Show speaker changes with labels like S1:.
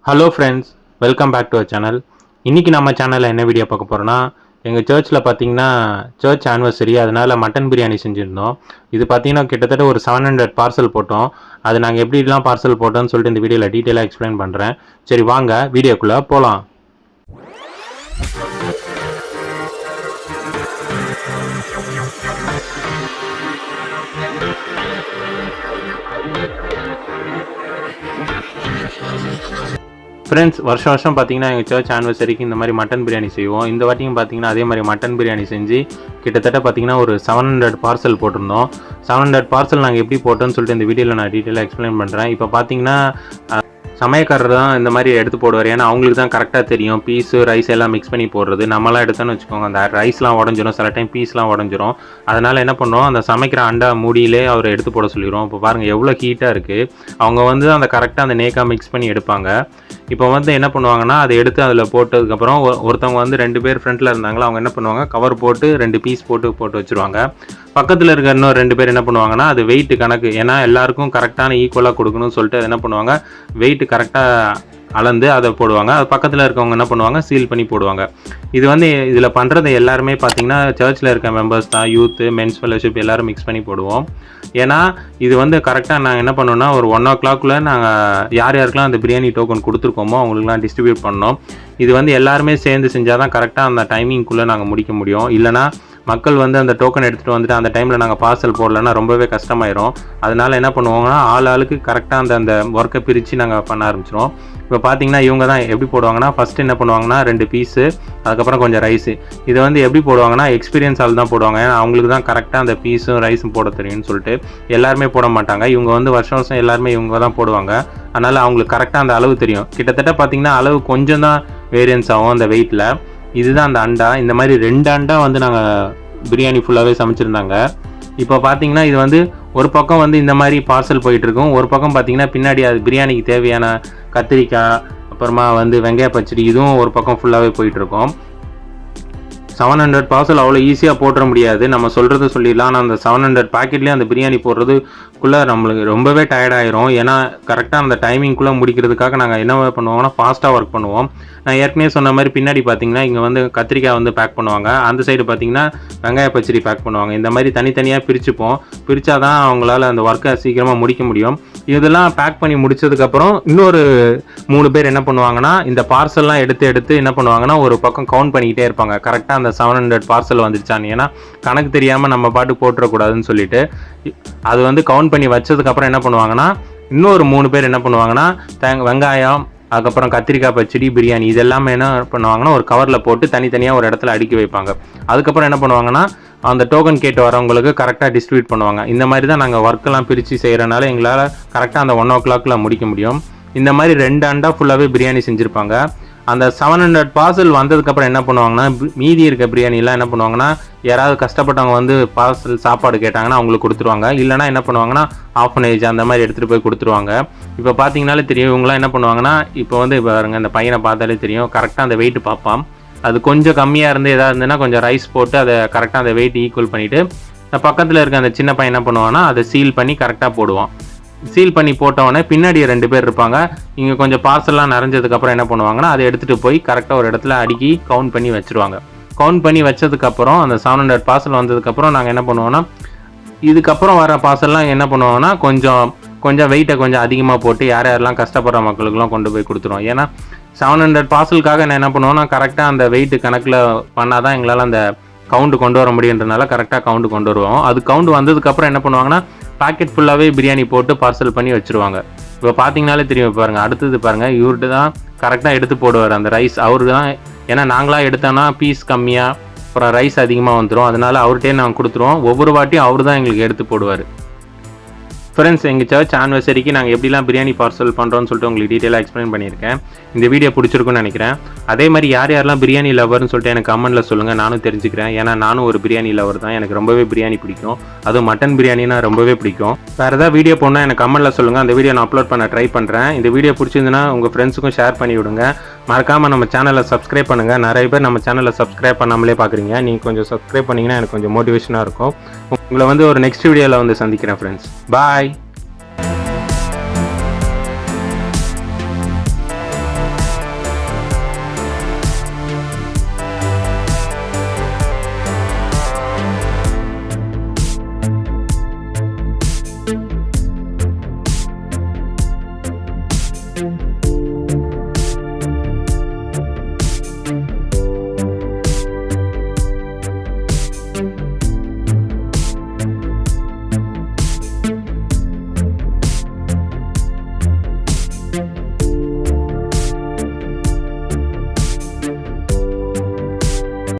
S1: Hello friends, welcome back to our channel. இன்றைக்கி நம்ம சேனலில் என்ன வீடியோ பார்க்க போகிறோன்னா, எங்கள் சர்ச்சில் பார்த்தீங்கன்னா சர்ச் ஆனிவர்சரி, அதனால் மட்டன் பிரியாணி செஞ்சுருந்தோம். இது பார்த்தீங்கன்னா கிட்டத்தட்ட ஒரு 700 பார்சல் போட்டோம். அது நாங்கள் எப்படிலாம் பார்சல் போட்டோம்னு சொல்லிட்டு இந்த வீடியோவில் டீட்டெயிலாக எக்ஸ்பிளைன் பண்ணுறேன். சரி வாங்க வீடியோக்குள்ளே போகலாம். ஃப்ரெண்ட்ஸ், வருஷம் பார்த்தீங்கன்னா எங்கள் சர்ச் ஆனிவர்சரிக்கு இந்த மாதிரி மட்டன் பிரியாணி செய்வோம். இந்த வாட்டியும் பார்த்தீங்கன்னா அதே மாதிரி மட்டன் பிரியாணி செஞ்சு கிட்டத்தட்ட பார்த்தீங்கன்னா ஒரு 700 பார்சல் போட்டிருந்தோம். 700 பார்சல் நாங்கள் எப்படி போட்டோம்னு சொல்லிட்டு இந்த வீடியோவில் நான் டீட்டெயிலாக எக்ஸ்பிளைன் பண்ணுறேன். இப்போ பார்த்தீங்கன்னா சமயக்காரர் தான் இந்த மாதிரி எடுத்து போடுவார். ஏன்னா அவங்களுக்கு தான் கரெக்டாக தெரியும் பீஸு ரைஸ் எல்லாம் மிக்ஸ் பண்ணி போடுறது. நம்மளாம் எடுத்தோன்னு வச்சுக்கோங்க, அந்த ரைஸ்லாம் உடஞ்சிரும், சில டைம் பீஸ்லாம் உடஞ்சிரும். அதனால் என்ன பண்ணுறோம், அந்த சமைக்கிற அண்டா மூடியிலே அவர் எடுத்து போட சொல்லிடுவோம். இப்போ பாருங்கள் எவ்வளோ ஹீட்டாக இருக்குது. அவங்க அந்த கரெக்டாக அந்த நேக்காக மிக்ஸ் பண்ணி எடுப்பாங்க. இப்போ என்ன பண்ணுவாங்கன்னா, அதை எடுத்து அதில் போட்டதுக்கப்புறம் ஒருத்தவங்க 2 பேர் ஃப்ரண்ட்டில் இருந்தாங்களா, அவங்க என்ன பண்ணுவாங்க, கவர் போட்டு 2 பீஸ் போட்டு வச்சுருவாங்க. பக்கத்தில் இருக்க இன்னும் 2 பேர் என்ன பண்ணுவாங்கன்னா, அது வெயிட் கணக்கு, ஏன்னா எல்லாருக்கும் கரெக்டான ஈக்குவலாக கொடுக்கணும்னு சொல்லிட்டு அது என்ன பண்ணுவாங்க, வெயிட் கரெக்டாக அளந்து அதை போடுவாங்க. அது பக்கத்தில் இருக்கவங்க என்ன பண்ணுவாங்க, சீல் பண்ணி போடுவாங்க. இது இதில் பண்ணுறது எல்லாருமே பார்த்தீங்கன்னா சர்ச்சில் இருக்க மெம்பர்ஸ் தான், யூத்து, மென்ஸ் ஃபெலோஷிப் எல்லோரும் மிக்ஸ் பண்ணி போடுவோம். ஏன்னா இது கரெக்டாக நாங்கள் என்ன பண்ணோம்னா, ஒரு 1 o'clock நாங்கள் யாருக்கெல்லாம் அந்த பிரியாணி டோக்கன் கொடுத்துருக்கோமோ அவங்களுக்குலாம் டிஸ்ட்ரிபியூட் பண்ணோம். இது எல்லாருமே சேர்ந்து செஞ்சால் தான் கரெக்டாக அந்த டைமிங்குள்ளே நாங்கள் முடிக்க முடியும். இல்லைனா மக்கள் அந்த டோக்கன் எடுத்துகிட்டு வந்துட்டு அந்த டைமில் நாங்கள் பார்சல் போடலன்னா ரொம்பவே கஷ்டமாயிரும். அதனால் என்ன பண்ணுவாங்கன்னா, ஆளுக்கு கரெக்டாக அந்த ஒர்க்கை பிரித்து நாங்கள் பண்ண ஆரம்பிச்சிடும். இப்போ பார்த்தீங்கன்னா இவங்க தான் எப்படி போடுவாங்கன்னா, ஃபஸ்ட்டு என்ன பண்ணுவாங்கன்னா 2 பீஸு, அதுக்கப்புறம் கொஞ்சம் ரைஸு. இதை எப்படி போடுவாங்கன்னா, எக்ஸ்பீரியன்ஸ் ஆள் தான் போடுவாங்க. ஏன்னா அவங்களுக்கு தான் கரெக்டாக அந்த பீஸும் ரைஸும் போட தெரியும்னு சொல்லிட்டு எல்லாருமே போட மாட்டாங்க. இவங்க வருஷம் எல்லாருமே இவங்க தான் போடுவாங்க. அதனால் அவங்களுக்கு கரெக்டாக அந்த அளவு தெரியும். கிட்டத்தட்ட பார்த்தீங்கன்னா அளவு கொஞ்சம் தான் வேரியன்ஸ் ஆகும் அந்த வெயிட்டில். இதுதான் அந்த அண்டா. இந்த மாதிரி 2 அண்டா நாங்கள் பிரியாணி ஃபுல்லாகவே சமைச்சிருந்தாங்க. இப்போ பார்த்தீங்கன்னா இது ஒரு பக்கம் இந்த மாதிரி பார்சல் போயிட்டுருக்கும். ஒரு பக்கம் பார்த்தீங்கன்னா பின்னாடி அது பிரியாணிக்கு தேவையான கத்திரிக்காய், அப்புறமா வெங்காய பச்சடி, இதுவும் ஒரு பக்கம் ஃபுல்லாகவே போயிட்டுருக்கோம். 700 பார்சல் அவ்வளோ ஈஸியாக போட்டுற முடியாது. நம்ம சொல்கிறது சொல்லிடலாம். ஆனால் அந்த 700 பேக்கெட்லேயே அந்த பிரியாணி போடுறதுக்குள்ளே நம்மளுக்கு ரொம்பவே டயர்டாயிரும். ஏன்னா கரெக்டாக அந்த டைமிங்குள்ளே முடிக்கிறதுக்காக நாங்கள் என்ன பண்ணுவோம்னா, ஃபாஸ்ட்டாக ஒர்க் பண்ணுவோம். நான் ஏற்கனவே சொன்ன மாதிரி பின்னாடி பார்த்தீங்கன்னா இங்கே கத்திரிக்காய் பேக் பண்ணுவாங்க. அந்த சைடு பார்த்தீங்கன்னா வெங்காய பச்சடி பேக் பண்ணுவாங்க. இந்த மாதிரி தனித்தனியாக பிரிச்சுப்போம். பிரித்தா தான் அவங்களால அந்த ஒர்க்கை சீக்கிரமாக முடிக்க முடியும். இதெல்லாம் பேக் பண்ணி முடிச்சதுக்கப்புறம் இன்னொரு 3 பேர் என்ன பண்ணுவாங்கன்னா, இந்த பார்சல்லாம் எடுத்து என்ன பண்ணுவாங்கன்னா, ஒரு பக்கம் கவுண்ட் பண்ணிக்கிட்டே இருப்பாங்க. கரெக்டாக அந்த 700 பார்சல் வந்துருச்சான்னு. ஏன்னா கணக்கு தெரியாமல் நம்ம பாட்டு போட்டுறக்கூடாதுன்னு சொல்லிட்டு அது கவுண்ட் பண்ணி வச்சதுக்கப்புறம் என்ன பண்ணுவாங்கன்னா, இன்னொரு 3 பேர் என்ன பண்ணுவாங்கன்னா, வெங்காயம், அதுக்கப்புறம் கத்திரிக்காய் பச்சடி, பிரியாணி இதெல்லாமே என்ன பண்ணுவாங்கன்னா, ஒரு கவரில் போட்டு தனித்தனியாக ஒரு இடத்துல அடுக்கி வைப்பாங்க. அதுக்கப்புறம் என்ன பண்ணுவாங்கன்னா, அந்த டோக்கன் கேட்டு வரவங்களுக்கு கரெக்டாக டிஸ்ட்ரிபியூட் பண்ணுவாங்க. இந்த மாதிரி தான் நாங்கள் ஒர்க்கெல்லாம் பிரித்து செய்கிறனால எங்களால் கரெக்டாக அந்த 1 o'clock முடிக்க முடியும். இந்த மாதிரி 2 அண்டா ஃபுல்லாகவே பிரியாணி செஞ்சுருப்பாங்க. அந்த 700 பார்சல் வந்ததுக்கப்புறம் என்ன பண்ணுவாங்கன்னா, மீதி இருக்க பிரியாணிலாம் என்ன பண்ணுவாங்கன்னா, யாராவது கஷ்டப்பட்டவங்க பார்சல் சாப்பாடு கேட்டாங்கன்னா அவங்களுக்கு கொடுத்துருவாங்க. இல்லைனா என்ன பண்ணுவாங்கன்னா, ஆஃபனேஜ் அந்த மாதிரி எடுத்துகிட்டு போய் கொடுத்துருவாங்க. இப்போ பார்த்தீங்கனாலே தெரியும், இவங்களாம் என்ன பண்ணுவாங்கன்னா, இப்போ பாருங்க, இந்த பையனை பார்த்தாலே தெரியும், கரெக்டாக அந்த வெயிட் பார்ப்பான். அது கொஞ்சம் கம்மியாக இருந்து எதாவது இருந்ததுன்னா கொஞ்சம் ரைஸ் போட்டு அதை கரெக்டாக அந்த வெயிட் ஈக்குவல் பண்ணிவிட்டு, பக்கத்தில் இருக்க அந்த சின்ன பையன் என்ன பண்ணுவான்னா, அதை சீல் பண்ணி கரெக்டாக போடுவான். சீல் பண்ணி போட்டவொடனே பின்னாடி 2 பேர் இருப்பாங்க. இங்கே கொஞ்சம் பார்சல்லாம் நிறைஞ்சதுக்கப்புறம் என்ன பண்ணுவாங்கன்னா, அதை எடுத்துகிட்டு போய் கரெக்டாக ஒரு இடத்துல அடுக்கி கவுண்ட் பண்ணி வச்சுருவாங்க. கவுண்ட் பண்ணி வச்சதுக்கப்புறம் அந்த 700 பார்சல் வந்ததுக்கப்புறம் நாங்கள் என்ன பண்ணுவோன்னா, இதுக்கப்புறம் வர பார்சல்லாம் என்ன பண்ணுவோன்னா, கொஞ்சம் வெயிட்டை கொஞ்சம் அதிகமாக போட்டு யாரெல்லாம் கஷ்டப்படுற மக்களுக்கெல்லாம் கொண்டு போய் கொடுத்துருவோம். ஏன்னா 700 பார்சலுக்காக நான் என்ன பண்ணுவோன்னா, கரெக்டாக அந்த வெயிட்டு கணக்கில் பண்ணால் தான் எங்களால் அந்த கவுண்ட் கொண்டு வர முடியுன்றனால கரெக்டாக கவுண்ட் கொண்டு வருவோம். அது கவுண்ட் வந்ததுக்கப்புறம் என்ன பண்ணுவாங்கன்னா, பாக்கெட் ஃபுல்லாகவே பிரியாணி போட்டு பார்சல் பண்ணி வச்சுருவாங்க. இப்போ பார்த்தீங்கனாலே தெரியும் பாருங்கள். அடுத்தது பாருங்கள், இவர்கிட்ட தான் கரெக்டாக எடுத்து போடுவார் அந்த ரைஸ். அவருக்கு தான், ஏன்னா நாங்களாக எடுத்தோன்னா பீஸ் கம்மியாக அப்புறம் ரைஸ் அதிகமாக வந்துடும். அதனால் அவர்கிட்டே நாங்கள் கொடுத்துருவோம். ஒவ்வொரு வாட்டியும் அவர் தான் எங்களுக்கு எடுத்து போடுவார். ஃப்ரெண்ட்ஸ், எங்கள் சர்ச் ஆனிவர்சரிக்கு நாங்கள் எப்படிலாம் பிரியாணி பார்சல் பண்ணுறோன்னு சொல்லிட்டு உங்களுக்கு டீட்டெயிலாக எக்ஸ்பிளைன் பண்ணியிருக்கேன். இந்த வீடியோ பிடிச்சிருக்குன்னு நினைக்கிறேன். அதே மாதிரி யாரெல்லாம் பிரியாணி லவர்னு சொல்லிட்டு எனக்கு கமெண்ட்டில் சொல்லுங்கள், நானும் தெரிஞ்சுக்கிறேன். ஏன்னா நானும் ஒரு பிரியாணி லவர் தான். எனக்கு ரொம்பவே பிரியாணி பிடிக்கும். அதுவும் மட்டன் பிரியாணினா ரொம்பவே பிடிக்கும். வேறு ஏதாவது வீடியோ போனால் எனக்கு கமெண்ட்டில் சொல்லுங்கள். அந்த வீடியோ நான் அப்லோட் பண்ண ட்ரை பண்ணுறேன். இந்த வீடியோ பிடிச்சிருந்துன்னா உங்கள் ஃப்ரெண்ட்ஸுக்கும் ஷேர் பண்ணி விடுங்க. மறக்காமல் நம்ம சேனலை சப்ஸ்கிரைப் பண்ணுங்கள். நிறைய பேர் நம்ம சேனலை சப்ஸ்கிரைப் பண்ணாமலே பார்க்குறீங்க. நீங்கள் கொஞ்சம் சப்ஸ்கிரைப் பண்ணிங்கன்னா எனக்கு கொஞ்சம் மோட்டிவேஷனாக இருக்கும். உங்களை ஒரு நெக்ஸ்ட் வீடியோவில் சந்திக்கிறேன் ஃப்ரெண்ட்ஸ். பாய்.